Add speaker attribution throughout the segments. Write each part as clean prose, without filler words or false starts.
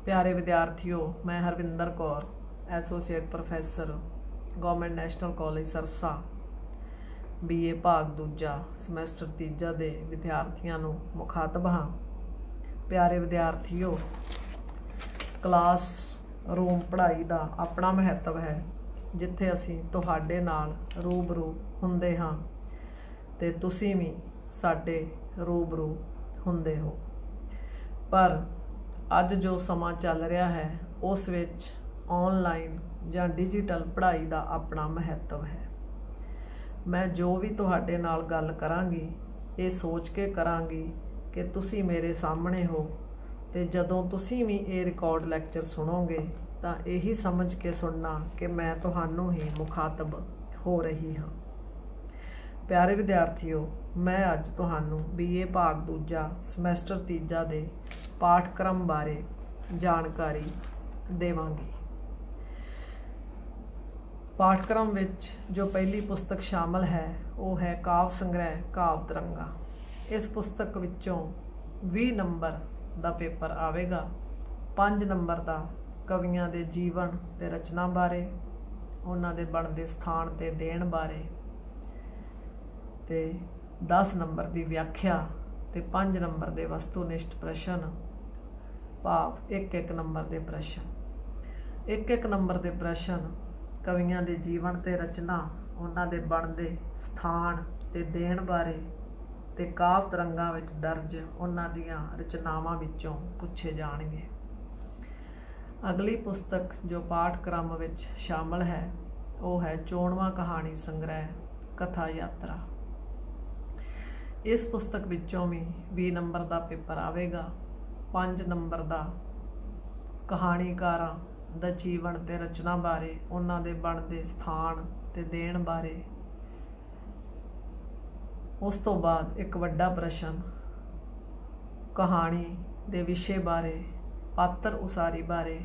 Speaker 1: प्यारे विद्यार्थियों, मैं Harvinder Kaur associate professor government national college Sirsa BA भाग दूजा ਸਮੈਸਟਰ ਤੀਜਾ ਦੇ ਵਿਦਿਆਰਥੀਆਂ ਨੂੰ ਮੁਖਾਤਬ ਹਾਂ। ਪਿਆਰੇ ਵਿਦਿਆਰਥੀਓ, ਕਲਾਸ ਰੂਮ ਪੜ੍ਹਾਈ ਦਾ ਆਪਣਾ ਮਹੱਤਵ ਹੈ, ਜਿੱਥੇ ਅਸੀਂ ਤੁਹਾਡੇ ਨਾਲ ਰੂਬਰੂ ਹੁੰਦੇ ਹਾਂ ਤੇ ਤੁਸੀਂ ਵੀ ਸਾਡੇ ਰੂਬਰੂ ਹੁੰਦੇ ਹੋ। ਪਰ ਅੱਜ जो ਸਮਾਂ ਚੱਲ ਰਿਹਾ ਹੈ ਉਸ ਵਿੱਚ ऑनलाइन ਜਾਂ डिजिटल पढ़ाई ਦਾ ਆਪਣਾ ਮਹੱਤਵ ਹੈ। मैं जो भी तुहाडे नाल गल करांगी ये सोच के करांगी कि तुसी मेरे सामने हो ते जदों तुसी भी ये रिकॉर्ड लैक्चर सुनोगे तो यही समझ के सुनना कि मैं तुहानू ही मुखातब हो रही हाँ। प्यारे विद्यार्थियों, मैं अज तुहानू BA भाग दूजा ਸਮੈਸਟਰ तीजा दे पाठक्रम बारे जानकारी देवांगी। पाठक्रम विच जो पहली पुस्तक शामिल है वो है काव्य संग्रह काव्य तरंगा। इस पुस्तक विचों 20 नंबर का पेपर आवेगा। 5 नंबर का कवियां दे जीवन ते रचना बारे, उन्हां दे बनदे स्थान ते देण बारे, ते 10 नंबर की व्याख्या ते 5 नंबर के वस्तुनिष्ठ प्रश्न, भाव 1-1 नंबर के प्रश्न। 1-1 नंबर के प्रश्न कवियां दे जीवन ते रचना, उन्हां दे बनदे स्थान ते देण बारे ते काव्य तरंगां विच दर्ज उन्हां दीआं रचनावां विचों पुछे जाणगे। अगली पुस्तक जो पाठक्रम विच शामिल है वो है 54वां कहानी संग्रह कथा यात्रा। इस पुस्तक विचों भी 20 नंबर का पेपर आवेगा। 5 नंबर का कहानीकारां ਦਾ ਜੀਵਨ ਤੇ ਰਚਨਾ ਬਾਰੇ, ਉਹਨਾਂ ਦੇ ਬਣਦੇ ਸਥਾਨ ਤੇ ਦੇਣ ਬਾਰੇ। ਉਸ ਤੋਂ ਬਾਅਦ ਇੱਕ ਵੱਡਾ ਪ੍ਰਸ਼ਨ ਕਹਾਣੀ ਦੇ ਵਿਸ਼ੇ ਬਾਰੇ, ਪਾਤਰ ਉਸਾਰੀ ਬਾਰੇ,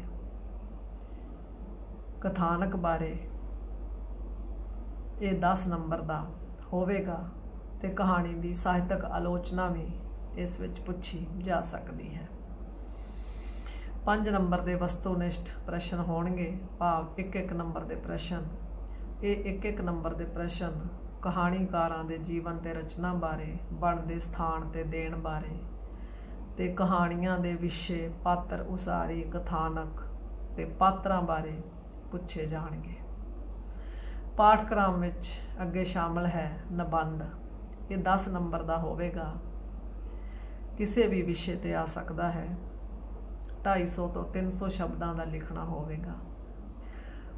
Speaker 1: ਕਥਾਨਕ ਬਾਰੇ। ਇਹ 10 ਨੰਬਰ ਦਾ ਹੋਵੇਗਾ ਤੇ ਕਹਾਣੀ ਦੀ ਸਾਹਿਤਕ ਆਲੋਚਨਾ ਵੀ ਇਸ ਵਿੱਚ ਪੁੱਛੀ ਜਾ ਸਕਦੀ ਹੈ। 5 नंबर के वस्तुनिष्ठ प्रश्न होणगे, भाव 1-1 नंबर के प्रश्न। ये 1-1 नंबर के प्रश्न कहानीकारां दे जीवन ते रचना बारे, बनदे स्थान ते देण बारे ते कहानियां दे विषे, पात्र उसारी, कथानक ते पात्रां बारे पुछे जाणगे। पाठक्रम विच अगे शामिल है निबंध। ये 10 नंबर का होवेगा, किसी भी विषय ते आ सकता है। 250 तो 300 शब्दों का लिखना होवेगा।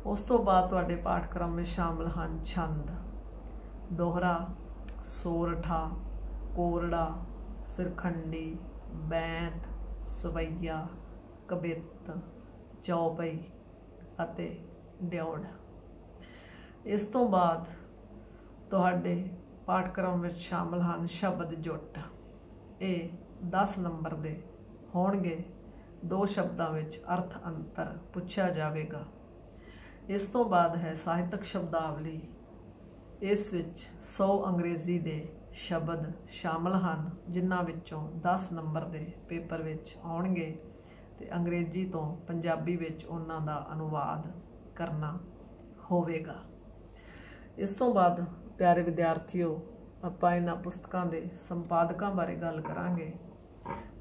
Speaker 1: उस तो बाद तुहाडे पाठक्रम में शामिल हैं छंद, दोहरा, सोरठा, कोरड़ा, सिरखंडी, बैंत, सवैया, कबित, चौपई अते ड्योड़। इस तो बाद तुहाडे पाठक्रम में शामिल हैं शब्द जुट। ये 10 नंबर के होणगे। 2 शब्दों विच अर्थ अंतर पूछा जाएगा। इस तो बाद है ਸਾਹਿਤਕ शब्दावली। इस विच 100 अंग्रेजी के शब्द शामिल हैं, जिन्हां विचों 10 नंबर के पेपर विच आउणगे ते अंग्रेजी तो पंजाबी विच उन्हां दा अनुवाद करना होवेगा। इस तो बाद प्यारे विद्यार्थियों, आपां इन्हां पुस्तकां दे संपादकां बारे गल करांगे।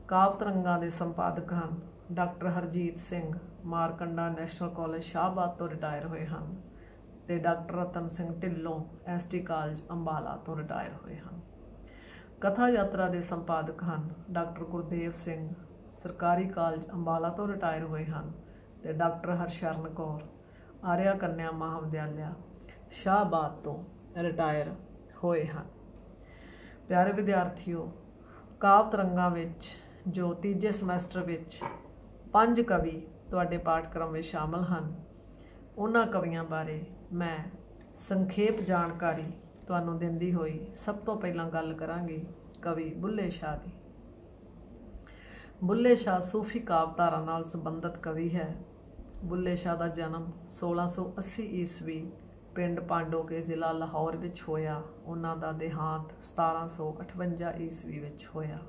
Speaker 1: काव्य तरंगां दे संपादक हैं doctor Harjeet Singh, Markanda national college Shahbad तो रिटायर हुए हैं, ते doctor Ratan Singh Dhillon ST college Ambala तो रिटायर हुए हैं। कथा यात्रा के संपादक हैं डॉक्टर गुरदेव सिंह, सरकारी कॉलेज अंबाला तो रिटायर हुए हैं, ते डॉक्टर हरशरण कौर, आर्या कन्या महाविद्यालय शाहबाद तो रिटायर हुए हैं। प्यारे विद्यार्थियों, काव्य तरंगां विच जो तीजे समैसटर विच 5 कवि तुहाडे पाठक्रम में शामिल हैं, उन्हां कवियां बारे मैं संखेप जानकारी तुहानूं दिंदी होई सब तो पहलां गल करांगी कवि बुल्ले शाह दी। बुल्ले शाह सूफी कावधारा नाल संबंधित कवि है। बुल्ले शाह का जन्म 1680 ईस्वी पिंड पांडोके जिला लाहौर विच होया। उन्हां दा देहांत 1758 ईस्वी विच होया।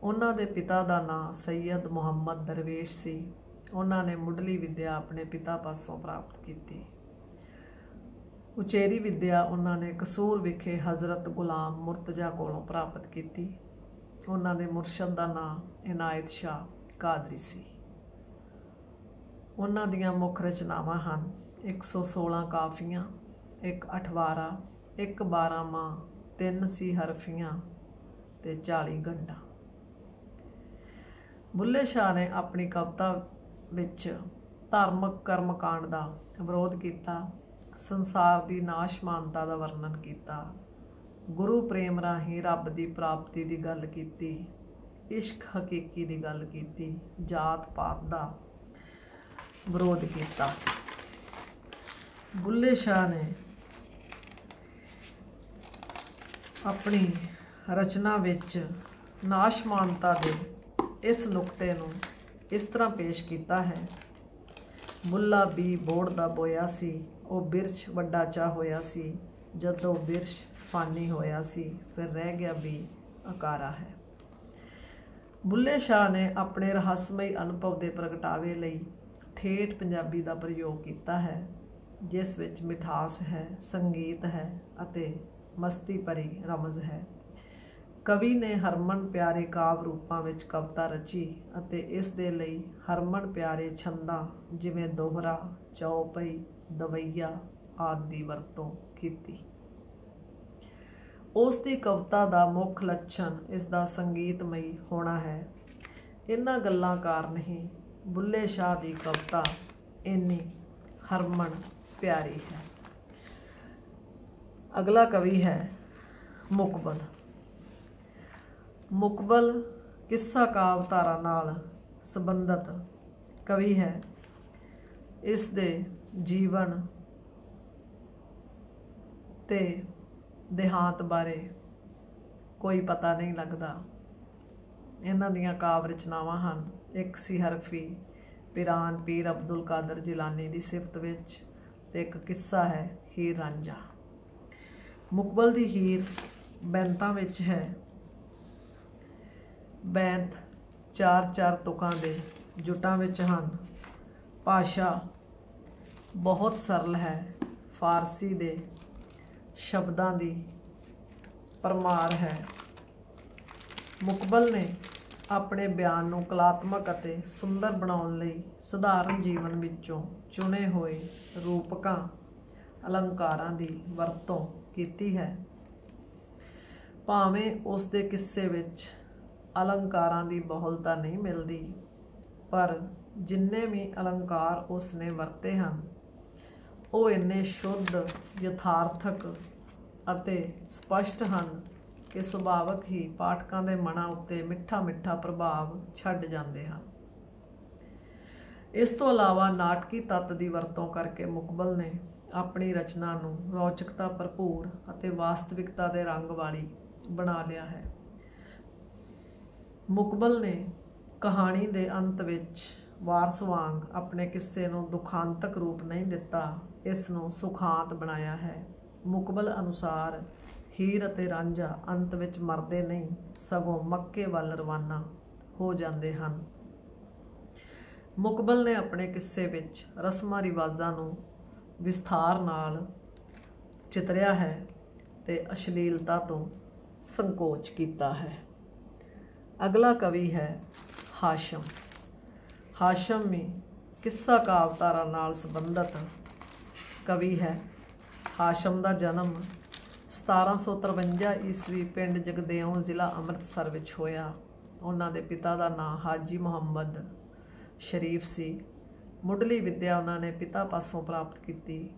Speaker 1: ਉਹਨਾਂ ਦੇ ਪਿਤਾ ਦਾ ਨਾਂ ਸੈयद ਮੁਹੰਮਦ ਦਰਵੇਸ਼ ਸੀ। ਉਹਨਾਂ ਨੇ ਮੁੱਢਲੀ ਵਿੱਦਿਆ ਆਪਣੇ ਪਿਤਾ ਪਾਸੋਂ ਪ੍ਰਾਪਤ ਕੀਤੀ। ਉਚੇਰੀ ਵਿੱਦਿਆ ਉਹਨਾਂ ਨੇ ਕਸੂਰ ਵਿਖੇ ਹਜ਼ਰਤ ਗੁਲਾਮ ਮੁਰਤਜ਼ਾ ਕੋਲੋਂ ਪ੍ਰਾਪਤ ਕੀਤੀ। ਉਹਨਾਂ ਦੇ ਮੁਰਸ਼ਦ ਦਾ ਨਾਂ ਇਨਾਇਤ ਸ਼ਾਹ ਕਾਦਰੀ ਸੀ। ਉਹਨਾਂ ਦੀਆਂ ਮੁੱਖ ਰਚਨਾਵਾਂ ਹਨ 116 ਕਾਫੀਆਂ, 1 ਅਠਵਾਰਾ, 1 12ਵਾਂ, 3 ਸੀ ਹਰਫੀਆਂ ਤੇ 40 ਗੰਢਾਂ। ਬੁੱਲੇ ਸ਼ਾਹ ਨੇ ਆਪਣੀ ਕਵਿਤਾ ਵਿੱਚ ਧਾਰਮਿਕ ਕਰਮਕਾਂਡ ਦਾ ਵਿਰੋਧ ਕੀਤਾ, ਸੰਸਾਰ ਦੀ ਨਾਸ਼ਮਾਨਤਾ ਦਾ ਵਰਣਨ ਕੀਤਾ, ਗੁਰੂ ਪ੍ਰੇਮ ਰਾਹੀਂ ਰੱਬ ਦੀ ਪ੍ਰਾਪਤੀ ਦੀ ਗੱਲ ਕੀਤੀ, ਇਸ਼ਕ ਹਕੀਕੀ ਦੀ ਗੱਲ ਕੀਤੀ, ਜਾਤ ਪਾਤ ਦਾ ਵਿਰੋਧ ਕੀਤਾ। ਬੁੱਲੇ ਸ਼ਾਹ ਨੇ ਆਪਣੀ ਰਚਨਾ ਵਿੱਚ ਨਾਸ਼ਮਾਨਤਾ ਦੇ ਇਸ ਨੁਕਤੇ ਨੂੰ ਇਸ ਤਰ੍ਹਾਂ ਪੇਸ਼ ਕੀਤਾ ਹੈ। ਮੁੱਲਾ ਵੀ ਬੋੜ ਦਾ ਬੋਇਆ ਸੀ, ਉਹ ਬਿਰਛ ਵੱਡਾ ਚਾ ਹੋਇਆ ਸੀ, ਜਦੋਂ ਬਿਰਛ ਫਾਨੀ ਹੋਇਆ ਸੀ, ਫਿਰ ਰਹਿ ਗਿਆ ਵੀ ਅਕਾਰਾ ਹੈ। ਬੁੱਲੇ ਸ਼ਾਹ ਨੇ ਆਪਣੇ ਰਹੱਸਮਈ ਅਨੁਭਵ ਦੇ ਪ੍ਰਗਟਾਵੇ ਲਈ ਠੇਠ ਪੰਜਾਬੀ ਦਾ ਪ੍ਰਯੋਗ ਕੀਤਾ ਹੈ, ਜਿਸ ਵਿੱਚ ਮਿਠਾਸ ਹੈ, ਸੰਗੀਤ ਹੈ ਅਤੇ ਮਸਤੀ ਭਰੀ ਰਮਜ਼ ਹੈ। ਕਵੀ ਨੇ ਹਰਮਨ ਪਿਆਰੇ ਕਾਵ ਰੂਪਾਂ ਵਿੱਚ ਕਵਿਤਾ ਰਚੀ ਅਤੇ ਇਸ ਦੇ ਲਈ ਹਰਮਨ ਪਿਆਰੇ ਛੰਦਾਂ ਜਿਵੇਂ ਦੋਹਰਾ, ਚੌਪਈ, ਦਵਈਆ ਆਦਿ ਦੀ ਵਰਤੋਂ ਕੀਤੀ। ਉਸ ਦੀ ਕਵਿਤਾ ਦਾ ਮੁੱਖ ਲੱਛਣ ਇਸ ਦਾ ਸੰਗੀਤਮਈ ਹੋਣਾ ਹੈ। ਇਹਨਾਂ ਗੱਲਾਂ ਕਾਰਨ ਹੀ ਬੁੱਲੇ ਸ਼ਾਹ ਦੀ ਕਵਿਤਾ ਇੰਨੀ ਹਰਮਨ ਪਿਆਰੀ ਹੈ। ਅਗਲਾ ਕਵੀ ਹੈ ਮੁਕਬਲ। ਮੁਕਬਲ ਕਿੱਸਾ ਕਾਵ ਧਾਰਾ ਨਾਲ ਸੰਬੰਧਿਤ ਕਵੀ ਹੈ। ਇਸ ਦੇ ਜੀਵਨ ਤੇ ਦੇਹਾਂਤ ਬਾਰੇ ਕੋਈ ਪਤਾ ਨਹੀਂ ਲੱਗਦਾ। ਇਹਨਾਂ ਦੀਆਂ ਕਾਵ ਰਚਨਾਵਾਂ ਹਨ 1 ਸੀ ਹਰਫੀ ਪਿਰਾਨ ਪੀਰ ਅਬਦੁਲ ਕਾਦਰ ਜਿਲਾਨੀ ਦੀ ਸਿਫਤ ਵਿੱਚ ਤੇ ਇੱਕ ਕਿੱਸਾ ਹੈ ਹੀਰ ਰਾਂਝਾ। ਮੁਕਬਲ ਦੀ ਹੀਰ ਬੈਂਤਾਂ ਵਿੱਚ ਹੈ। ਬੈਂਤ 4-4 ਤੁਕਾਂ ਦੇ ਜੁਟਾਂ ਵਿੱਚ ਹਨ। ਭਾਸ਼ਾ ਬਹੁਤ ਸਰਲ ਹੈ। ਫਾਰਸੀ ਦੇ ਸ਼ਬਦਾਂ ਦੀ ਪਰਮਾਰ ਹੈ। ਮੁਕਬਲ ਨੇ ਆਪਣੇ ਬਿਆਨ ਨੂੰ ਕਲਾਤਮਕ ਅਤੇ ਸੁੰਦਰ ਬਣਾਉਣ ਲਈ ਸਧਾਰਨ ਜੀਵਨ ਵਿੱਚੋਂ ਚੁਣੇ ਹੋਏ ਰੂਪਕਾਂ ਅਲੰਕਾਰਾਂ ਦੀ ਵਰਤੋਂ ਕੀਤੀ ਹੈ। ਭਾਵੇਂ ਉਸ ਦੇ ਕਿੱਸੇ ਵਿੱਚ ਅਲੰਕਾਰਾਂ ਦੀ ਬਹੁਲਤਾ ਨਹੀਂ ਮਿਲਦੀ, ਪਰ ਜਿੰਨੇ ਵੀ ਅਲੰਕਾਰ ਉਸ ਨੇ ਵਰਤੇ ਹਨ ਉਹ ਇੰਨੇ ਸ਼ੁੱਧ, ਯਥਾਰਥਕ ਅਤੇ ਸਪਸ਼ਟ ਹਨ ਕਿ ਸੁਭਾਵਕ ਹੀ ਪਾਠਕਾਂ ਦੇ ਮਨਾਂ ਉੱਤੇ ਮਿੱਠਾ ਮਿੱਠਾ ਪ੍ਰਭਾਵ ਛੱਡ ਜਾਂਦੇ ਹਨ। ਇਸ ਤੋਂ ਇਲਾਵਾ ਨਾਟਕੀ ਤੱਤ ਦੀ ਵਰਤੋਂ ਕਰਕੇ ਮੁਕਬਲ ਨੇ ਆਪਣੀ ਰਚਨਾ ਨੂੰ ਰੌਚਕਤਾ ਭਰਪੂਰ ਅਤੇ ਵਾਸਤਵਿਕਤਾ ਦੇ ਰੰਗ ਵਾਲੀ ਬਣਾ ਲਿਆ ਹੈ। ਮੁਕਬਲ ਨੇ ਕਹਾਣੀ ਦੇ ਅੰਤ ਵਿੱਚ ਵਾਰਸ ਵਾਂਗ ਆਪਣੇ ਕਿੱਸੇ ਨੂੰ ਦੁਖਾਂਤਕ ਰੂਪ ਨਹੀਂ ਦਿੱਤਾ, ਇਸ ਨੂੰ ਸੁਖਾਂਤ ਬਣਾਇਆ ਹੈ। ਮੁਕਬਲ ਅਨੁਸਾਰ ਹੀਰ ਅਤੇ ਰਾਂਝਾ ਅੰਤ ਵਿੱਚ ਮਰਦੇ ਨਹੀਂ, ਸਗੋਂ ਮੱਕੇ ਵੱਲ ਰਵਾਨਾ ਹੋ ਜਾਂਦੇ ਹਨ। ਮੁਕਬਲ ਨੇ ਆਪਣੇ ਕਿੱਸੇ ਵਿੱਚ ਰਸਮਾਂ ਰਿਵਾਜ਼ਾਂ ਨੂੰ ਵਿਸਥਾਰ ਨਾਲ ਚਿਤਰਿਆ ਹੈ ਤੇ ਅਸ਼ਲੀਲਤਾ ਤੋਂ ਸੰਕੋਚ ਕੀਤਾ ਹੈ। ਅਗਲਾ ਕਵੀ ਹੈ ਹਾਸ਼ਮ। ਹਾਸ਼ਮ ਵੀ ਕਿੱਸਾ ਕਾਵਧਾਰਾ ਨਾਲ ਸੰਬੰਧਿਤ ਕਵੀ ਹੈ। ਹਾਸ਼ਮ ਦਾ ਜਨਮ 1753 ਈਸਵੀ ਪਿੰਡ ਜਗਦੇਉਂ ਜ਼ਿਲ੍ਹਾ ਅੰਮ੍ਰਿਤਸਰ ਵਿੱਚ ਹੋਇਆ। ਉਹਨਾਂ ਦੇ ਪਿਤਾ ਦਾ ਨਾਂ ਹਾਜੀ ਮੁਹੰਮਦ ਸ਼ਰੀਫ ਸੀ। ਮੁੱਢਲੀ ਵਿੱਦਿਆ ਉਹਨਾਂ ਨੇ ਪਿਤਾ ਪਾਸੋਂ ਪ੍ਰਾਪਤ ਕੀਤੀ।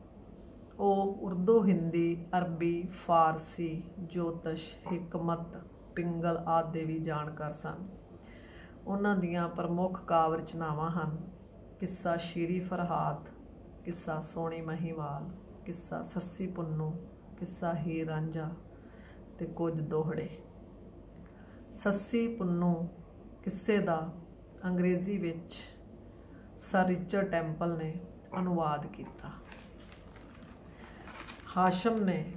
Speaker 1: ਉਹ ਉਰਦੂ, ਹਿੰਦੀ, ਅਰਬੀ, ਫਾਰਸੀ, ਜੋਤਿਸ਼, ਹਿਕਮਤ, ਪਿੰਗਲ ਆਦਿ ਦੇ ਵੀ ਜਾਣਕਾਰ ਸਨ। ਉਹਨਾਂ ਦੀਆਂ ਪ੍ਰਮੁੱਖ ਕਾਵਿ ਰਚਨਾਵਾਂ ਹਨ ਕਿੱਸਾ ਸ਼ੀਰੀ ਫਰਹਾਦ, ਕਿੱਸਾ ਸੋਹਣੀ ਮਹੀਵਾਲ, ਕਿੱਸਾ ਸੱਸੀ ਪੁੰਨੂ, ਕਿੱਸਾ ਹੀਰ ਰਾਂਝਾ ਤੇ ਕੁਝ ਦੋਹੜੇ। ਸੱਸੀ ਪੁੰਨੂ ਕਿੱਸੇ ਦਾ ਅੰਗਰੇਜ਼ੀ ਵਿੱਚ ਸਰ ਰਿਚਰਡ ਟੈਂਪਲ ਨੇ ਅਨੁਵਾਦ ਕੀਤਾ। ਹਾਸ਼ਮ ਨੇ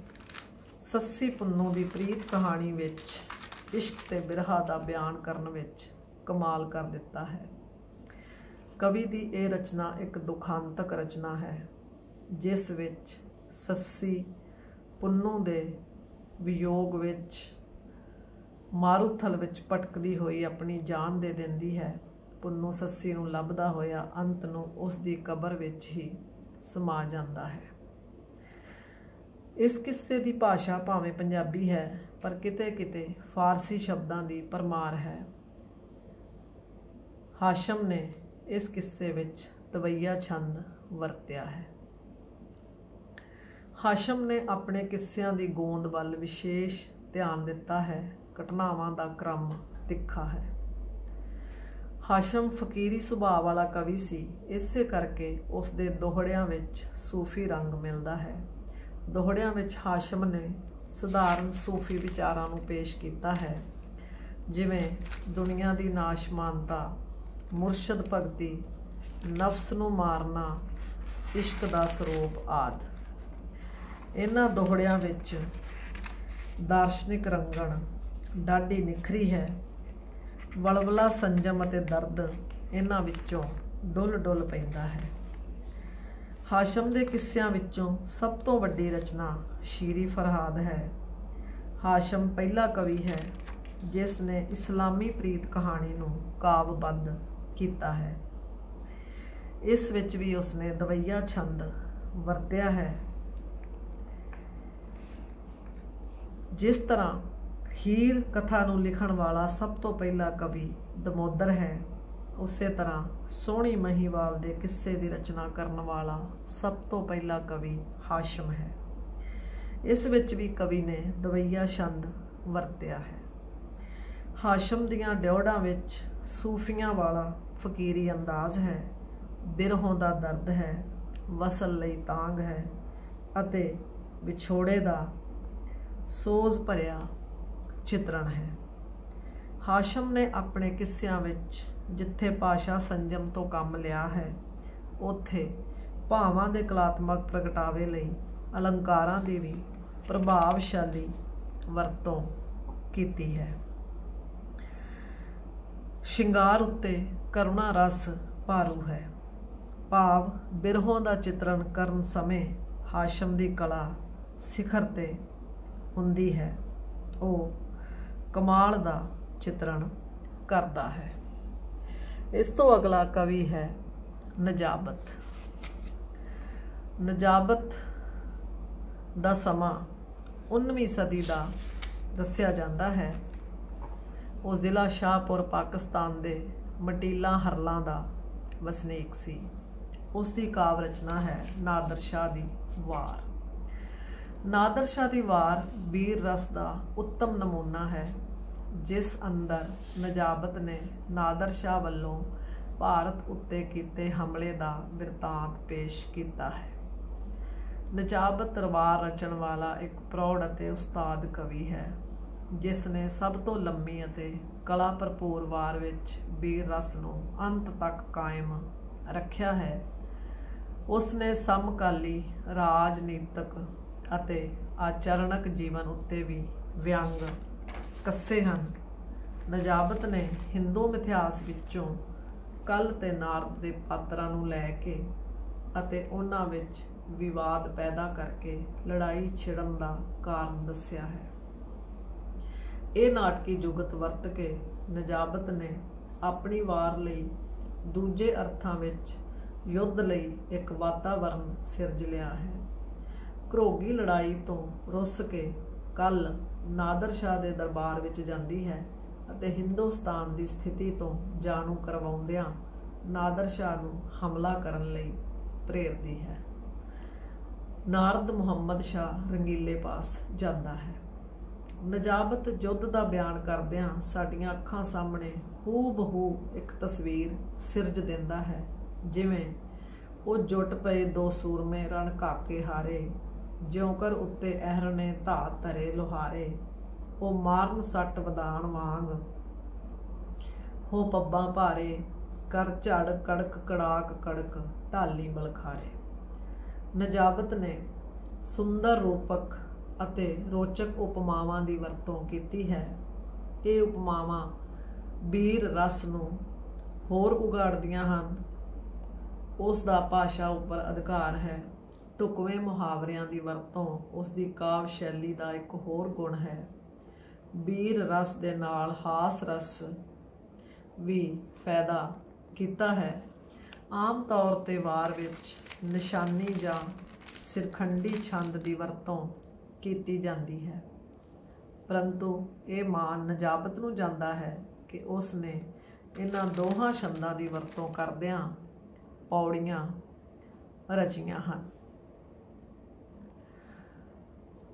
Speaker 1: ਸੱਸੀ ਪੁੰਨੂ ਦੀ ਪ੍ਰੀਤ ਕਹਾਣੀ ਵਿੱਚ इश्क ते बिरहा दा बयान करन विच कमाल कर दिता है। कवि दी ये रचना एक दुखांतक रचना है, जिस विच सस्सी पुन्नू दे वियोग विच मारूथल विच भटकदी होई अपनी जान दे दिंदी है। पुन्नू सस्सी नूं लभदा होया अंत नूं उस दी कबर विच ही समा जांदा है। इस किस्से दी भाषा भावें पंजाबी है, पर किते किते फारसी शब्दां दी परमार है। हाशम ने इस किस्से विच तवैया छंद वरत्या है। हाशम ने अपने किस्सियां दी गोंद वल विशेष ध्यान दिता है। घटनावां दा क्रम तिखा है। हाशम फकीरी सुभाਅ वाला कवि सी, इसे करके उसके दोहड़ियां विच सूफी रंग मिलता है। दोहड़ियां विच हाशम ने सधारण सूफी विचारां नूं पेश किया है, जिवें दुनिया की नाशमानता, मुरशद भगती, नफ्स नूं मारना, इश्क दा सरोप आदि। इन्हां दोहड़ियां विच दार्शनिक रंगण डाढी निखरी है। वलवला संजम अते दर्द इन्हां विचों डुल डुल पैंदा है। हाशम दे किस्सियां विचों सब तो वड्डी रचना शीरी फरहाद है। हाशम पहला कवि है जिसने इस्लामी प्रीत कहानी नूं काव्यबद्ध कीता है। इस विच भी उसने दवैया छंद वरत्या है। जिस तरह हीर कथा नूं लिखण वाला सब तो पहला कवि दमोदर है, उसे तरह सोहणी महीवाल दे किस्से दी रचना करन वाला सब तो पहला कवि हाशम है। इस विच भी कवि ने दवैया छंद वरत्या है। हाशम दियां ड्योड़ां विच सूफियां वाला फकीरी अंदाज है। बिरहों दा दर्द है, वसल लई तांग है अते विछोड़े दा सोज भरिया चित्रण है। हाशम ने अपने किस्सियां विच जिथे भाषा संजम तो कम लिया है, उत्थे भावां दे कलात्मक प्रगटावे लई अलंकारां दी भी प्रभावशाली वरतों कीती है। शिंगार उत्ते करुणा रस भारू है। भाव बिरहों दा चित्रण करन समय हाशम दी कला सिखर ते हुंदी है। वो कमाल दा चित्रण करता है। इस तो अगला कवि है नजाबत। नजाबत दा समा 19वीं सदी का दस्या जाता है। वो जिला शाहपुर पाकिस्तान दे मटीला हरलां दा वसनीक सी। उसकी काव्य रचना है नादर शाह दी वार। नादर शाह दी वार वीर रस का उत्तम नमूना है, जिस अंदर नजाबत ने नादर शाह वालों भारत उत्ते कीते हमले का बिरतांत पेश किया है। नजाबत वार रचन वाला एक प्रौढ़ अते उस्ताद कवि है, जिसने सब तो लंबी अते कला भरपूर वार विच वीर रस नूं अंत तक कायम रखिया है। उसने समकाली राजनीतिक अते आचरणक जीवन उत्ते भी व्यंग कस्से हन। नजाबत ने हिंदू मिथिहास विचों कल ते नारद दे पात्रां नूं लै के अते उन्हां विच विवाद पैदा करके लड़ाई छिड़न दा कारण दस्या है। ये नाटकी जुगत वरत के नजाबत ने अपनी वार लई दूजे अर्थां विच युद्ध लई एक वातावरण सिरज लिया है। घरोगी लड़ाई तो रुस के कल नादर शाह दे दरबार विच जांदी है अते हिंदुस्तान की स्थिति तो जाणू करवाउंदियां नादर शाह नूं हमला करन लई प्रेरदी है। नारद मुहम्मद शाह रंगीले पास जाता है। नजाबत युद्ध का बयान करदियां साडियां अखां सामने हू बहू एक तस्वीर सिरज दिंदा है, जिवें वो जुट पए दो सूरमे रण काके हारे, ज्योंकर उत्ते अहर ने धा धरे लोहारे, वो मारन सट वदान वांग हो पब्बां भारे, कर झड़ कड़क कड़ाक कड़क ढाली बलखारे। नजाबत ने सुंदर रूपक अते रोचक उपमावां दी वरतों कीती है। ਇਹ ਉਪਮਾਵਾਂ ਵੀਰ ਰਸ ਨੂੰ ਹੋਰ ਉਗਾੜਦੀਆਂ ਹਨ। ਉਸ ਦਾ ਭਾਸ਼ਾ ਉੱਪਰ ਅਧਿਕਾਰ ਹੈ। ਢੁਕਵੇਂ ਮੁਹਾਵਰਿਆਂ ਦੀ ਵਰਤੋਂ ਉਸ ਦੀ ਕਾਵਿ ਸ਼ੈਲੀ ਦਾ ਇੱਕ ਹੋਰ ਗੁਣ ਹੈ। ਵੀਰ ਰਸ ਦੇ ਨਾਲ ਹਾਸ ਰਸ ਵੀ ਪੈਦਾ ਕੀਤਾ ਹੈ। ਆਮ ਤੌਰ 'ਤੇ ਵਾਰ ਵਿੱਚ ਨਿਸ਼ਾਨੀ ਜਾਂ ਸਿਰਖੰਡੀ ਛੰਦ ਦੀ ਵਰਤੋਂ ਕੀਤੀ ਜਾਂਦੀ ਹੈ, ਪਰੰਤੂ ਇਹ ਮਾਨ ਨਜਾਬਤ ਨੂੰ ਜਾਂਦਾ ਹੈ ਕਿ ਉਸ ਨੇ ਇਹਨਾਂ ਦੋਹਾਂ ਛੰਦਾਂ ਦੀ ਵਰਤੋਂ ਕਰਦਿਆਂ ਪੌੜੀਆਂ ਰਚੀਆਂ ਹਨ।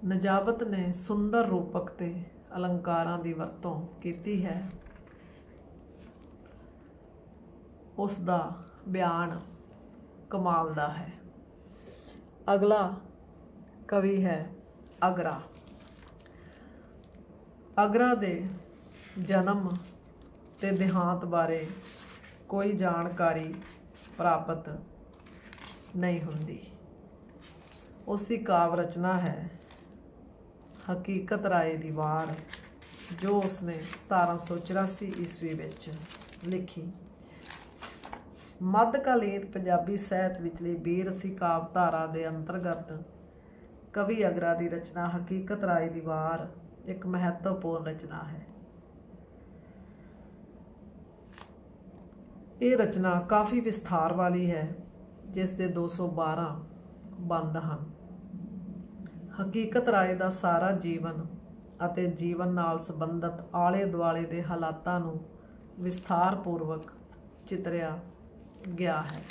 Speaker 1: ਨਜਾਬਤ ਨੇ ਸੁੰਦਰ ਰੂਪਕ ਤੇ ਅਲੰਕਾਰਾਂ ਦੀ ਵਰਤੋਂ ਕੀਤੀ ਹੈ। ਉਸ ਦਾ ਬਿਆਨ ਕਮਾਲ ਦਾ ਹੈ। ਅਗਲਾ ਕਵੀ ਹੈ ਅਗਰਾ। ਅਗਰਾ ਦੇ ਜਨਮ ਤੇ ਦੇਹਾਂਤ ਬਾਰੇ ਕੋਈ ਜਾਣਕਾਰੀ ਪ੍ਰਾਪਤ ਨਹੀਂ ਹੁੰਦੀ। ਉਸ ਦੀ ਕਾਵਿ ਰਚਨਾ ਹੈ ਹਕੀਕਤ ਰਾਏ ਦੀ ਵਾਰ, ਜੋ ਉਸਨੇ 1784 ਈਸਵੀ ਵਿੱਚ ਲਿਖੀ। ਮੱਧਕਾਲੀਨ ਪੰਜਾਬੀ ਸਾਹਿਤ ਵਿਚਲੀ ਬੇਰਸੀ ਕਾਵਿ ਧਾਰਾ ਦੇ ਅੰਤਰਗਤ ਕਵੀ ਅਗਰਾ ਦੀ ਰਚਨਾ ਹਕੀਕਤ ਰਾਏ ਦੀ ਵਾਰ ਇੱਕ ਮਹੱਤਵਪੂਰਨ ਰਚਨਾ ਹੈ। ਇਹ ਰਚਨਾ ਕਾਫੀ ਵਿਸਥਾਰ ਵਾਲੀ ਹੈ, ਜਿਸ ਦੇ 212 ਬੰਦ ਹਨ। ਹਕੀਕਤ ਰਾਏ ਦਾ ਸਾਰਾ ਜੀਵਨ ਅਤੇ ਜੀਵਨ ਨਾਲ ਸੰਬੰਧਿਤ ਆਲੇ ਦੁਆਲੇ ਦੇ ਹਾਲਾਤਾਂ ਨੂੰ ਵਿਸਥਾਰਪੂਰਵਕ ਚਿਤਰਿਆ ਗਿਆ ਹੈ।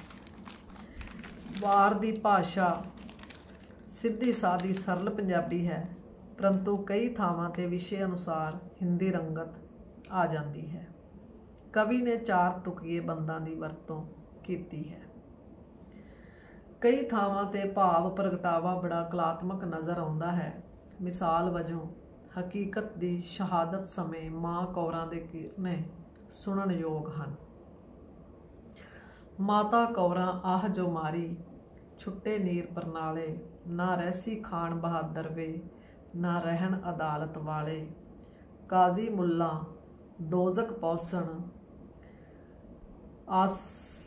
Speaker 1: ਵਾਰ ਦੀ ਭਾਸ਼ਾ ਸਿੱਧੀ ਸਾਦੀ ਸਰਲ ਪੰਜਾਬੀ ਹੈ, ਪਰੰਤੂ ਕਈ ਥਾਵਾਂ ਤੇ ਵਿਸ਼ੇ ਅਨੁਸਾਰ ਹਿੰਦੀ ਰੰਗਤ ਆ ਜਾਂਦੀ ਹੈ। ਕਵੀ ਨੇ 4 ਤੁਕੀਏ ਬੰਦਾਂ ਦੀ ਵਰਤੋਂ ਕੀਤੀ ਹੈ। ਕਈ ਥਾਵਾਂ ਤੇ ਭਾਵ ਪ੍ਰਗਟਾਵਾ ਬੜਾ ਕਲਾਤਮਕ ਨਜ਼ਰ ਆਉਂਦਾ ਹੈ। ਮਿਸਾਲ ਵਜੋਂ ਹਕੀਕਤ ਦੀ ਸ਼ਹਾਦਤ ਸਮੇਂ ਮਾਂ ਕੌਰਾਂ ਦੇ ਕੀਰਨੇ ਸੁਣਨਯੋਗ ਹਨ। ਮਾਤਾ ਕੌਰਾਂ ਆਹ ਜੋ ਮਾਰੀ, ਛੁੱਟੇ ਨੀਰ ਪਰਨਾਲੇ, ਨਾ ਰਹਿਸੀ ਖਾਨ ਬਹਾਦਰ ਵੇ, ਨਾ ਰਹਿਣ ਅਦਾਲਤ ਵਾਲੇ, ਕਾਜ਼ੀ ਮੁੱਲਾ ਦੋਜ਼ਕ ਪੌਸਣ,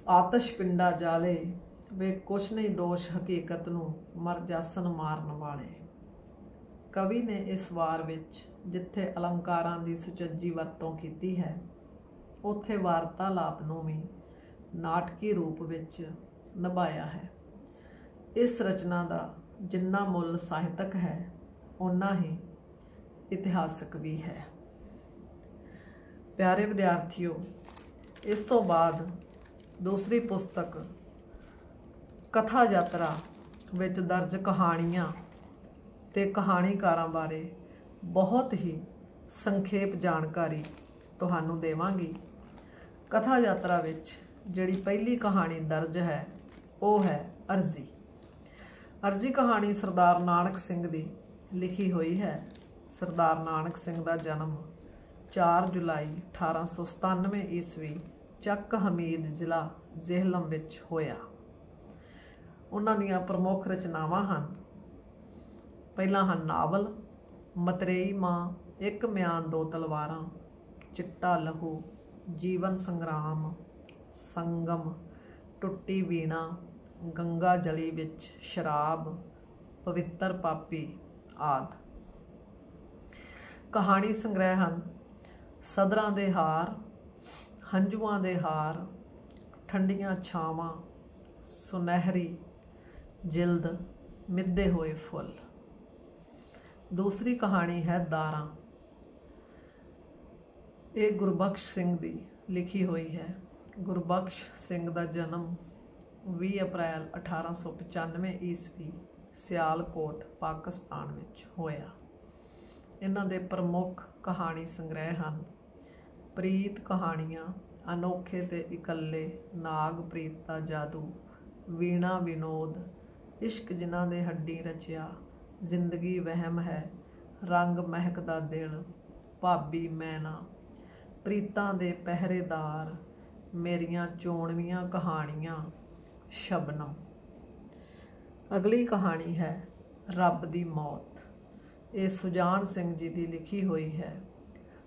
Speaker 1: ਆਤਸ਼ ਪਿੰਡਾ ਜਾਲੇ, ਵੇ ਕੁਛ ਨਹੀਂ ਦੋਸ਼ ਹਕੀਕਤ ਨੂੰ ਮਰ ਜਾਸਨ ਮਾਰਨ ਵਾਲੇ। ਕਵੀ ਨੇ ਇਸ ਵਾਰ ਵਿੱਚ ਜਿੱਥੇ ਅਲੰਕਾਰਾਂ ਦੀ ਸੁਚੱਜੀ ਵਰਤੋਂ ਕੀਤੀ ਹੈ, ਉੱਥੇ ਵਾਰਤਾਲਾਪ ਨੂੰ ਵੀ ਨਾਟਕੀ ਰੂਪ ਵਿੱਚ ਨਿਭਾਇਆ ਹੈ। ਇਸ ਰਚਨਾ ਦਾ ਜਿੰਨਾ ਮੁੱਲ ਸਾਹਿਤਕ ਹੈ, ਓਨਾ ਹੀ ਇਤਿਹਾਸਕ ਵੀ ਹੈ। ਪਿਆਰੇ ਵਿਦਿਆਰਥੀਓ, ਇਸ ਤੋਂ ਬਾਅਦ ਦੂਸਰੀ ਪੁਸਤਕ ਕਥਾ ਯਾਤਰਾ ਵਿੱਚ ਦਰਜ ਕਹਾਣੀਆਂ ਤੇ ਕਹਾਣੀਕਾਰਾਂ ਬਾਰੇ ਬਹੁਤ ਹੀ ਸੰਖੇਪ ਜਾਣਕਾਰੀ ਤੁਹਾਨੂੰ ਦੇਵਾਂਗੀ। ਕਥਾ ਯਾਤਰਾ ਵਿੱਚ ਜਿਹੜੀ ਪਹਿਲੀ ਕਹਾਣੀ ਦਰਜ ਹੈ, ਉਹ ਹੈ ਅਰਜ਼ੀ। ਅਰਜ਼ੀ ਕਹਾਣੀ ਸਰਦਾਰ ਨਾਨਕ ਸਿੰਘ ਦੀ ਲਿਖੀ ਹੋਈ ਹੈ। ਸਰਦਾਰ ਨਾਨਕ ਸਿੰਘ ਦਾ ਜਨਮ 4 ਜੁਲਾਈ 1897 ਈਸਵੀ ਚੱਕ ਹਮੀਦ ਜ਼ਿਲ੍ਹਾ ਜੇਹਲਮ ਵਿੱਚ ਹੋਇਆ। ਉਹਨਾਂ ਦੀਆਂ ਪ੍ਰਮੁੱਖ ਰਚਨਾਵਾਂ ਹਨ। ਪਹਿਲਾਂ ਹਨ ਨਾਵਲ ਮਤਰੇਈ ਮਾਂ, ਇੱਕ ਮਿਆਨ ਦੋ ਤਲਵਾਰਾਂ, ਚਿੱਟਾ ਲਹੂ, ਜੀਵਨ ਸੰਗਰਾਮ, ਸੰਗਮ, ਟੁੱਟੀ ਵੀਣਾ, ਗੰਗਾ ਜਲੀ ਵਿੱਚ ਸ਼ਰਾਬ, ਪਵਿੱਤਰ ਪਾਪੀ ਆਦਿ। ਕਹਾਣੀ ਸੰਗ੍ਰਹਿ ਹਨ ਸਦਰਾਂ ਦੇ ਹਾਰ, ਹੰਝੂਆਂ ਦੇ ਹਾਰ, ਠੰਡੀਆਂ ਛਾਵਾਂ, ਸੁਨਹਿਰੀ ਜਿਲਦ, ਮਿੱਧੇ ਹੋਏ ਫੁੱਲ। ਦੂਸਰੀ ਕਹਾਣੀ ਹੈ ਦਾਰਾਂ। ਇਹ ਗੁਰਬਖਸ਼ ਸਿੰਘ ਦੀ ਲਿਖੀ ਹੋਈ ਹੈ। ਗੁਰਬਖਸ਼ ਸਿੰਘ ਦਾ ਜਨਮ 20 ਅਪ੍ਰੈਲ 1895 ਈਸਵੀ ਸਿਆਲਕੋਟ, ਪਾਕਿਸਤਾਨ ਵਿੱਚ ਹੋਇਆ। ਇਹਨਾਂ ਦੇ ਪ੍ਰਮੁੱਖ ਕਹਾਣੀ ਸੰਗ੍ਰਹਿ ਹਨ ਪ੍ਰੀਤ ਕਹਾਣੀਆਂ, ਅਨੋਖੇ ਤੇ ਇਕੱਲੇ, ਨਾਗ ਪ੍ਰੀਤ ਦਾ ਜਾਦੂ, ਵੀਣਾ ਵਿਨੋਦ, ਇਸ਼ਕ ਜਿਨ੍ਹਾਂ ਦੇ ਹੱਡੀ ਰਚਿਆ, ਜ਼ਿੰਦਗੀ ਵਹਿਮ ਹੈ, ਰੰਗ ਮਹਿਕਦਾ ਦਿਲ, ਭਾਬੀ ਮੈਨਾ, ਪ੍ਰੀਤਾਂ ਦੇ ਪਹਿਰੇਦਾਰ, ਮੇਰੀਆਂ ਚੋਣਵੀਆਂ ਕਹਾਣੀਆਂ, ਸ਼ਬਨਮ। ਅਗਲੀ ਕਹਾਣੀ ਹੈ ਰੱਬ ਦੀ ਮੌਤ। ਇਹ ਸੁਜਾਨ ਸਿੰਘ ਜੀ ਦੀ ਲਿਖੀ ਹੋਈ ਹੈ।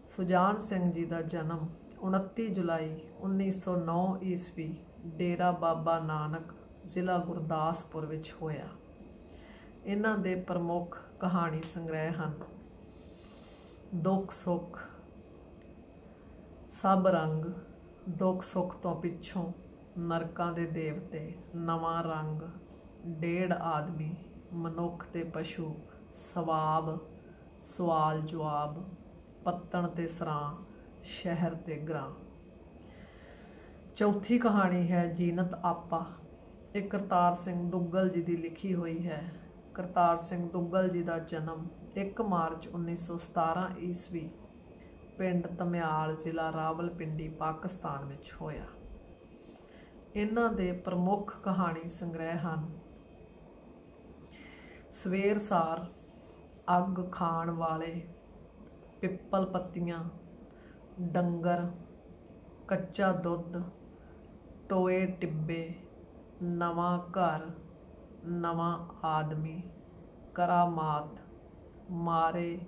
Speaker 1: ਸੁਜਾਨ ਸਿੰਘ ਜੀ ਦਾ ਜਨਮ 29 ਜੁਲਾਈ 1909 ਈਸਵੀ ਡੇਰਾ ਬਾਬਾ ਨਾਨਕ ਜ਼ਿਲ੍ਹਾ ਗੁਰਦਾਸਪੁਰ ਵਿੱਚ ਹੋਇਆ। ਇਹਨਾਂ ਦੇ ਪ੍ਰਮੁੱਖ ਕਹਾਣੀ ਸੰਗ੍ਰਹਿ ਹਨ ਦੁੱਖ ਸੁੱਖ, ਸਭ ਰੰਗ, ਦੁੱਖ ਸੁੱਖ ਤੋਂ ਪਿੱਛੋਂ, ਨਰਕਾਂ ਦੇ ਦੇਵਤੇ, ਨਵਾਂ ਰੰਗ, ਡੇਢ ਆਦਮੀ, ਮਨੁੱਖ ਤੇ ਪਸ਼ੂ, ਸਵਾਬ, ਸਵਾਲ ਜਵਾਬ, ਪੱਤਣ ਤੇ ਸਰਾਂ, ਸ਼ਹਿਰ ਤੇ ਗ੍ਰਾਂ। ਚੌਥੀ ਕਹਾਣੀ ਹੈ ਜੀਨਤ ਆਪਾ। ਇਹ ਕਰਤਾਰ ਸਿੰਘ ਦੁੱਗਲ ਜੀ ਦੀ ਲਿਖੀ ਹੋਈ ਹੈ। ਕਰਤਾਰ ਸਿੰਘ ਦੁੱਗਲ ਜੀ ਦਾ ਜਨਮ 1 ਮਾਰਚ 1917 ਈਸਵੀ ਪਿੰਡ ਧਮਿਆਲ ਜ਼ਿਲ੍ਹਾ ਰਾਵਲਪਿੰਡੀ ਪਾਕਿਸਤਾਨ ਵਿੱਚ ਹੋਇਆ। ਇਹਨਾਂ ਦੇ ਪ੍ਰਮੁੱਖ ਕਹਾਣੀ ਸੰਗ੍ਰਹਿ ਹਨ ਸਵੇਰ ਸਾਰ, ਅੱਗ ਖਾਣ ਵਾਲੇ, ਪਿੱਪਲ ਪੱਤੀਆਂ, ਡੰਗਰ, ਕੱਚਾ ਦੁੱਧ, ਟੋਏ ਟਿੱਬੇ, ਨਵਾਂ ਘਰ, ਨਵਾਂ ਆਦਮੀ, ਕਰਾਮਾਤ, ਮਾਰੇ,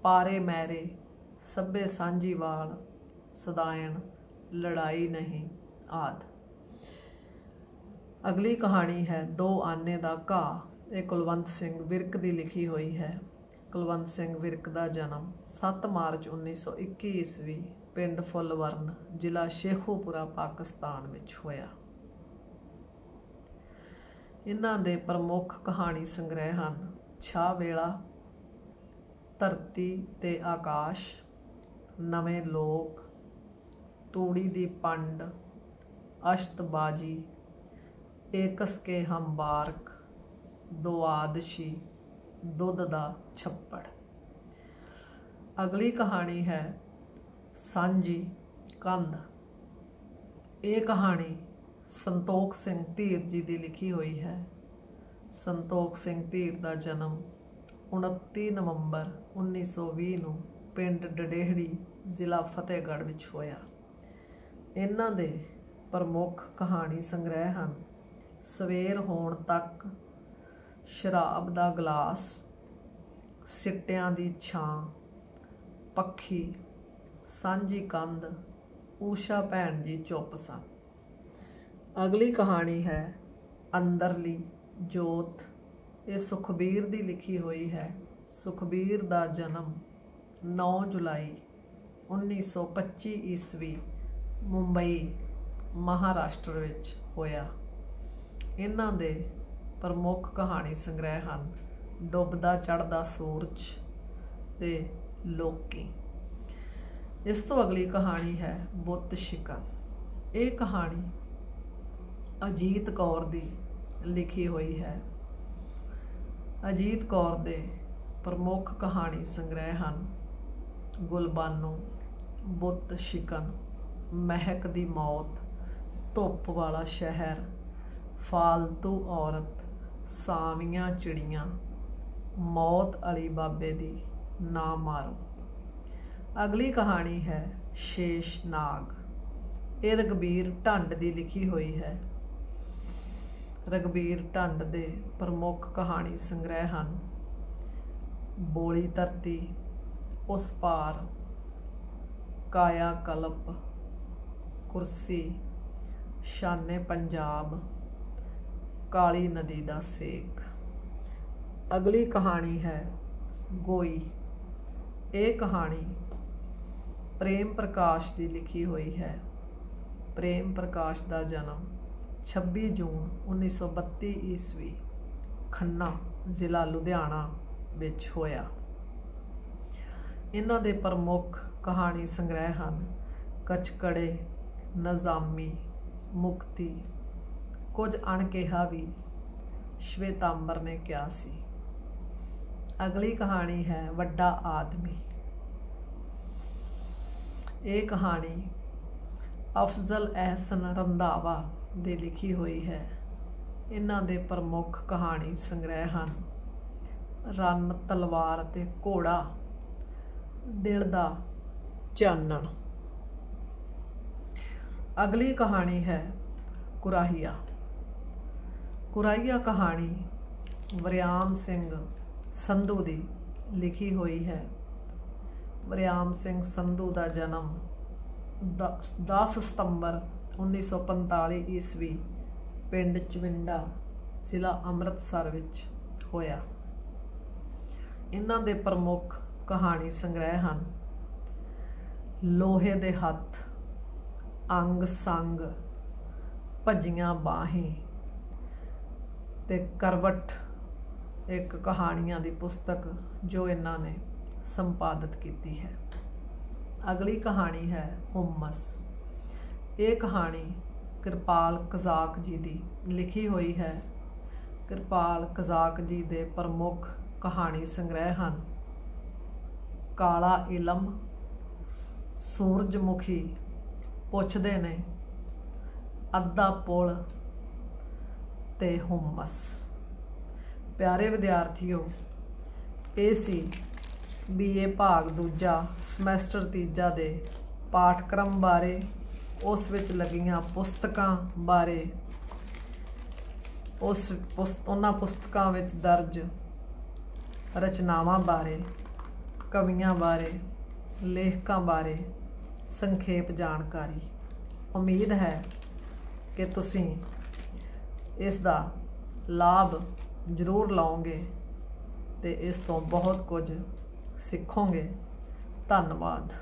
Speaker 1: ਪਾਰੇ ਮੈਰੇ, ਸਭੇ ਸਾਂਝੀਵਾਲ, ਸਦਾਇਣ, ਲੜਾਈ ਨਹੀਂ ਆਦਿ। ਅਗਲੀ ਕਹਾਣੀ ਹੈ ਦੋ ਆਨੇ ਦਾ ਘਾਹ। ਇਹ ਕੁਲਵੰਤ ਸਿੰਘ ਵਿਰਕ ਦੀ ਲਿਖੀ ਹੋਈ ਹੈ। ਕੁਲਵੰਤ ਸਿੰਘ ਵਿਰਕ ਦਾ ਜਨਮ 7 ਮਾਰਚ 1921 ਈਸਵੀ ਪਿੰਡ ਫੁੱਲਵਰਨ ਜ਼ਿਲ੍ਹਾ ਸ਼ੇਖੂਪੁਰਾ ਪਾਕਿਸਤਾਨ ਵਿੱਚ ਹੋਇਆ। ਇਹਨਾਂ ਦੇ ਪ੍ਰਮੁੱਖ ਕਹਾਣੀ ਸੰਗ੍ਰਹਿ ਹਨ ਛਾਹ ਵੇਲਾ, ਧਰਤੀ ਤੇ ਆਕਾਸ਼, ਨਵੇਂ ਲੋਕ, ਤੂੜੀ ਦੀ ਪੰਡ, ਅਸ਼ਤਬਾਜੀ, ਏਕਸ ਕੇ ਹਮ ਬਾਰਕ, ਦੁਆਦਸ਼ੀ, ਦੁੱਧ ਦਾ ਛੱਪੜ। ਅਗਲੀ ਕਹਾਣੀ ਹੈ ਸਾਂਝੀ ਕੰਧ। ਇਹ ਕਹਾਣੀ ਸੰਤੋਖ ਸਿੰਘ ਧੀਰ ਜੀ ਦੀ ਲਿਖੀ ਹੋਈ ਹੈ। ਸੰਤੋਖ ਸਿੰਘ ਧੀਰ ਦਾ ਜਨਮ 29 ਨਵੰਬਰ 1920 ਨੂੰ ਪਿੰਡ ਡਡੇਹੜੀ ਜ਼ਿਲ੍ਹਾ ਫਤਿਹਗੜ੍ਹ ਵਿੱਚ ਹੋਇਆ। ਇਹਨਾਂ ਦੇ ਪ੍ਰਮੁੱਖ ਕਹਾਣੀ ਸੰਗ੍ਰਹਿ ਹਨ ਸਵੇਰ ਹੋਣ ਤੱਕ, ਸ਼ਰਾਬ ਦਾ ਗਲਾਸ, ਸਿੱਟਿਆਂ ਦੀ ਛਾਂ, ਪੱਖੀ, ਸਾਂਝੀ ਕੰਧ, ਊਸ਼ਾ ਭੈਣ ਜੀ ਚੁੱਪ ਸਨ। ਅਗਲੀ ਕਹਾਣੀ ਹੈ ਅੰਦਰਲੀ ਜੋਤ। ਇਹ ਸੁਖਬੀਰ ਦੀ ਲਿਖੀ ਹੋਈ ਹੈ। ਸੁਖਬੀਰ ਦਾ ਜਨਮ 9 ਜੁਲਾਈ 1925 ਈਸਵੀ ਮੁੰਬਈ ਮਹਾਰਾਸ਼ਟਰ ਵਿੱਚ ਹੋਇਆ। ਇਹਨਾਂ ਦੇ ਪ੍ਰਮੁੱਖ ਕਹਾਣੀ ਸੰਗ੍ਰਹਿ ਹਨ ਡੁੱਬਦਾ ਚੜ੍ਹਦਾ ਸੂਰਜ ਤੇ ਲੋਕੀ। ਇਸ ਤੋਂ ਅਗਲੀ ਕਹਾਣੀ ਹੈ ਬੁੱਤ ਸ਼ਿਕਨ। ਇਹ ਕਹਾਣੀ ਅਜੀਤ ਕੌਰ ਦੀ ਲਿਖੀ ਹੋਈ ਹੈ। ਅਜੀਤ ਕੌਰ ਦੇ ਪ੍ਰਮੁੱਖ ਕਹਾਣੀ ਸੰਗ੍ਰਹਿ ਹਨ ਗੁਲਬਾਨੋ, ਬੁੱਤ ਸ਼ਿਕਨ, ਮਹਿਕ ਦੀ ਮੌਤ, ਧੁੱਪ ਵਾਲਾ ਸ਼ਹਿਰ, ਫਾਲਤੂ ਔਰਤ, ਸਾਵੀਆਂ ਚਿੜੀਆਂ, ਮੌਤ ਅਲੀ ਬਾਬੇ ਦੀ ਨਾ ਮਾਰੋ। ਅਗਲੀ ਕਹਾਣੀ ਹੈ ਸ਼ੇਸ਼ ਨਾਗ। ਇਹ ਰਘਬੀਰ ਢੰਡ ਦੀ ਲਿਖੀ ਹੋਈ ਹੈ। ਰਘਬੀਰ ਢੰਡ ਦੇ ਪ੍ਰਮੁੱਖ ਕਹਾਣੀ ਸੰਗ੍ਰਹਿ ਹਨ ਬੋਲੀ ਧਰਤੀ, ਉਸ ਪਾਰ, ਕਾਇਆ ਕਲਪ, ਕੁਰਸੀ, ਸ਼ਾਨੇ ਪੰਜਾਬ, ਕਾਲੀ ਨਦੀ ਦਾ ਸੇਕ। ਅਗਲੀ ਕਹਾਣੀ ਹੈ ਗੋਈ। ਇਹ ਕਹਾਣੀ ਪ੍ਰੇਮ ਪ੍ਰਕਾਸ਼ ਦੀ ਲਿਖੀ ਹੋਈ ਹੈ। ਪ੍ਰੇਮ ਪ੍ਰਕਾਸ਼ ਦਾ ਜਨਮ 26 ਜੂਨ 1932 ਈਸਵੀ ਖੰਨਾ ਜ਼ਿਲ੍ਹਾ ਲੁਧਿਆਣਾ ਵਿੱਚ ਹੋਇਆ। ਇਹਨਾਂ ਦੇ ਪ੍ਰਮੁੱਖ ਕਹਾਣੀ ਸੰਗ੍ਰਹਿ ਹਨ ਕਚਕੜੇ, ਨਜ਼ਾਮੀ, ਮੁਕਤੀ, ਕੁਝ ਅਣਕਿਹਾ ਵੀ ਸ਼ਵੇਤਾਂਬਰ ਨੇ ਕਿਹਾ ਸੀ। ਅਗਲੀ ਕਹਾਣੀ ਹੈ ਵੱਡਾ ਆਦਮੀ। ਇਹ ਕਹਾਣੀ ਅਫਜ਼ਲ ਅਹਿਸਨ ਰੰਧਾਵਾ ਦੀ ਲਿਖੀ ਹੋਈ ਹੈ। ਇਹਨਾਂ ਦੇ ਪ੍ਰਮੁੱਖ ਕਹਾਣੀ ਸੰਗ੍ਰਹਿ ਹਨ ਰੰਨ, ਤਲਵਾਰ ਅਤੇ ਘੋੜਾ, ਦਿਲ ਦਾ ਚਾਨਣ। ਅਗਲੀ ਕਹਾਣੀ ਹੈ ਕੁਰਾਹੀਆ। ਕੁਰਾਹੀਆ ਕਹਾਣੀ ਵਰਿਆਮ ਸਿੰਘ ਸੰਧੂ ਦੀ ਲਿਖੀ ਹੋਈ ਹੈ। ਵਰਿਆਮ ਸਿੰਘ ਸੰਧੂ ਦਾ ਜਨਮ 10 ਸਤੰਬਰ 1945 ਈਸਵੀ ਪਿੰਡ ਚਵਿੰਡਾ ਜ਼ਿਲ੍ਹਾ ਅੰਮ੍ਰਿਤਸਰ ਵਿੱਚ ਹੋਇਆ। ਇਹਨਾਂ ਦੇ ਪ੍ਰਮੁੱਖ ਕਹਾਣੀ ਸੰਗ੍ਰਹਿ ਹਨ ਲੋਹੇ ਦੇ ਹੱਥ, ਅੰਗ ਸੰਗ, ਭੱਜੀਆਂ ਬਾਹੀਂ ਤੇ ਕਰਵਟ, ਇੱਕ ਕਹਾਣੀਆਂ ਦੀ ਪੁਸਤਕ ਜੋ ਇਹਨਾਂ ਨੇ ਸੰਪਾਦਿਤ ਕੀਤੀ ਹੈ। ਅਗਲੀ ਕਹਾਣੀ ਹੈ ਹੁਮਸ। ਇਹ ਕਹਾਣੀ ਕਿਰਪਾਲ ਕਜ਼ਾਕ ਜੀ ਦੀ ਲਿਖੀ ਹੋਈ ਹੈ। ਕਿਰਪਾਲ ਕਜ਼ਾਕ ਜੀ ਦੇ ਪ੍ਰਮੁੱਖ ਕਹਾਣੀ ਸੰਗ੍ਰਹਿ ਹਨ ਕਾਲਾ ਇਲਮ, ਸੂਰਜਮੁਖੀ, ਪੁੱਛਦੇ ਨੇ, ਅੱਧਾ ਪੁਲ ਤੇ ਹੁਮਸ। ਪਿਆਰੇ ਵਿਦਿਆਰਥੀਓ, ਇਹ ਸੀ BA ਭਾਗ ਦੂਜਾ ਸਮੈਸਟਰ ਤੀਜਾ ਦੇ ਪਾਠਕ੍ਰਮ ਬਾਰੇ, ਉਸ ਵਿੱਚ ਲੱਗੀਆਂ ਪੁਸਤਕਾਂ ਬਾਰੇ, ਉਹਨਾਂ ਪੁਸਤਕਾਂ ਵਿੱਚ ਦਰਜ ਰਚਨਾਵਾਂ ਬਾਰੇ, ਕਵੀਆਂ ਬਾਰੇ, ਲੇਖਕਾਂ ਬਾਰੇ ਸੰਖੇਪ ਜਾਣਕਾਰੀ। ਉਮੀਦ ਹੈ ਕਿ ਤੁਸੀਂ ਇਸ ਦਾ ਲਾਭ ਜ਼ਰੂਰ ਲਓਗੇ ਤੇ ਇਸ ਤੋਂ ਬਹੁਤ ਕੁਝ ਸਿੱਖੋਗੇ। ਧੰਨਵਾਦ।